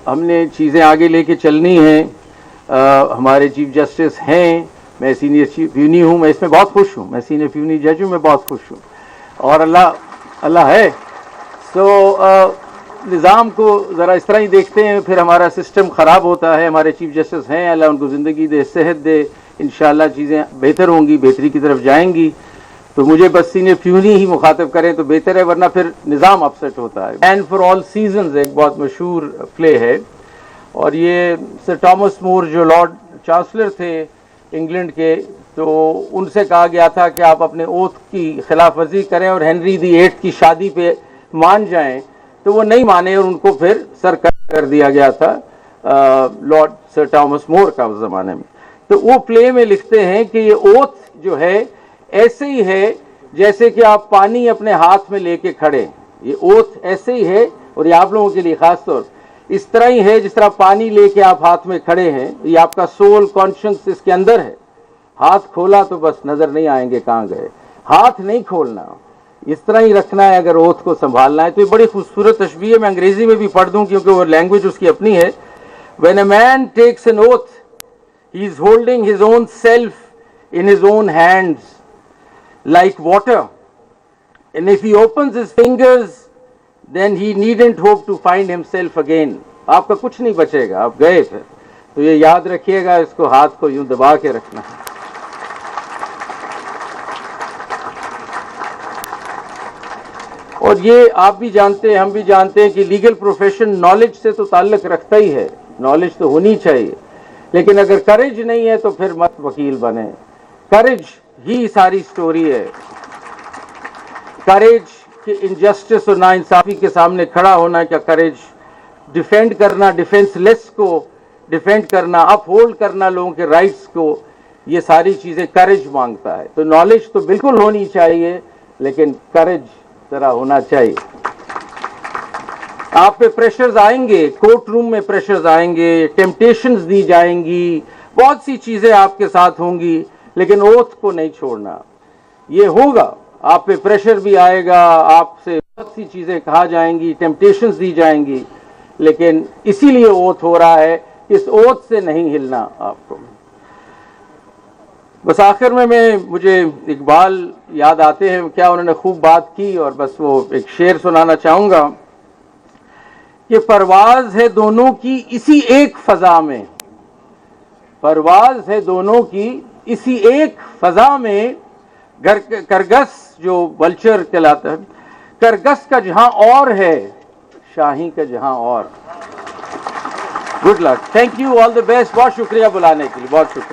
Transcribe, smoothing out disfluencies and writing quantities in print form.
ہم نے چیزیں آگے لے کے چلنی ہیں. ہمارے چیف جسٹس ہیں, میں سینئر چیف یونی ہوں, میں اس میں بہت خوش ہوں, میں سینئر یونی جج ہوں, میں بہت خوش ہوں, اور اللہ ہے. نظام کو ذرا اس طرح ہی دیکھتے ہیں, پھر ہمارا سسٹم خراب ہوتا ہے. ہمارے چیف جسٹس ہیں, اللہ ان کو زندگی دے, صحت دے, انشاءاللہ چیزیں بہتر ہوں گی, بہتری کی طرف جائیں گی. تو مجھے بس سینئر پیونی ہی مخاطب کریں تو بہتر ہے, ورنہ پھر نظام اپسیٹ ہوتا ہے. اینڈ فار آل سیزنز ایک بہت مشہور پلے ہے, اور یہ سر ٹامس مور جو لارڈ چانسلر تھے انگلینڈ کے, تو ان سے کہا گیا تھا کہ آپ اپنے اوتھ کی خلاف ورزی کریں اور ہنری دی 8 کی شادی پہ مان جائیں, تو وہ نہیں مانے اور ان کو پھر سرکش کر دیا گیا تھا لارڈ سر ٹامس مور کا اس زمانے میں. تو وہ پلے میں لکھتے ہیں کہ یہ اوتھ جو ہے ایسے ہی ہے جیسے کہ آپ پانی اپنے ہاتھ میں لے کے کھڑے. یہ اوتھ ایسے ہی ہے, اور یہ آپ لوگوں کے لیے خاص طور اس طرح ہی ہے جس طرح پانی لے کے آپ ہاتھ میں کھڑے ہیں. یہ آپ کا سول کانشنس اس کے اندر ہے. ہاتھ کھولا تو بس نظر نہیں آئیں گے کہاں گئے. ہاتھ نہیں کھولنا, اس طرح ہی رکھنا ہے اگر اوتھ کو سنبھالنا ہے. تو یہ بڑی خوبصورت تشبیہ ہے, میں انگریزی میں بھی پڑھ دوں کیونکہ وہ لینگویج اس کی اپنی ہے. When a man takes an oath, he is holding his own self in his own hands like water, and if he opens his fingers then he needn't hope to find himself again. آپ کا کچھ نہیں بچے گا, آپ گئے پھر. تو یہ یاد رکھیے گا, اس کو ہاتھ کو یوں دبا کے رکھنا ہے. اور یہ آپ بھی جانتے ہیں, ہم بھی جانتے ہیں کہ لیگل پروفیشن نالج سے تو تعلق رکھتا ہی ہے, نالج تو ہونی چاہیے, لیکن اگر کریج نہیں ہے تو پھر مت وکیل بنے. کریج ہی ساری سٹوری ہے. کریج کہ انجسٹس اور ناانصافی کے سامنے کھڑا ہونا, کیا کریج ڈیفینڈ کرنا, ڈیفینس لیس کو ڈیفینڈ کرنا, اپ ہولڈ کرنا لوگوں کے رائٹس کو, یہ ساری چیزیں کریج مانگتا ہے. تو نالج تو بالکل ہونی چاہیے, لیکن کریج ذرا ہونا چاہیے. آپ پہ پریشرز آئیں گے, کورٹ روم میں پریشرز آئیں گے, ٹیمپٹیشنز دی جائیں گی, بہت سی چیزیں آپ کے ساتھ ہوں گی, لیکن اوتھ کو نہیں چھوڑنا. یہ ہوگا, آپ پہ پریشر بھی آئے گا, آپ سے بہت سی چیزیں کہا جائیں گی, ٹیمپٹیشنز دی جائیں گی, لیکن اسی لیے اوتھ ہو رہا ہے, اس اوتھ سے نہیں ہلنا آپ کو. بس آخر میں مجھے اقبال یاد آتے ہیں, کیا انہوں نے خوب بات کی, اور بس وہ ایک شعر سنانا چاہوں گا کہ پرواز ہے دونوں کی اسی ایک فضا میں, پرواز ہے دونوں کی اسی ایک فضا میں, کرگس جو ولچر کہلاتا ہے, کرگس کا جہاں اور ہے شاہی کا جہاں اور. Good luck, thank you, all the best. بہت شکریہ بلانے کے لیے, بہت شکریہ.